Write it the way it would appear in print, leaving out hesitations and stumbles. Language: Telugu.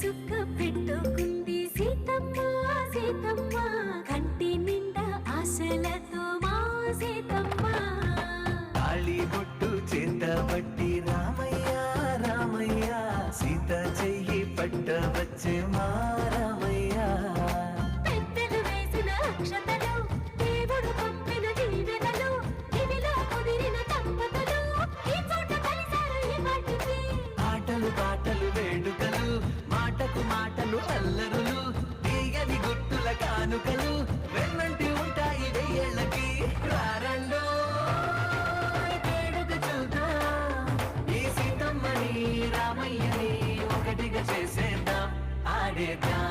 చుక్క పెట్టుకుంది సీతమ్మ సీతమ్మ కంటి నిండా ఆశలతో మా సీతమ్మ తాళి బొట్టు చేత బట్టి రామయ్య రామయ్య సీత చెయ్యి పట్ట వచ్చే మా రామయ్య పెద్దలు వేసిన అక్షతలు దేవుడు పంపిన దీవెనలు ఇవిలో కుదిరిన దంపతులు ఈ చోట కలిసారు ఈ వాటికి ఆటలు పాటలు వేడుకలు మాటకు మాటలు అల్లరులు తీయని గుట్టుల కానుకలు వెన్నంటి ఉంటాయి వెయ్యేళ్ళకి రారండో వేడుక చూద్దాం ఈ సీతమ్మని రామయ్యని ఒకటిగా చేసేద్దాం ఆడేద్దాం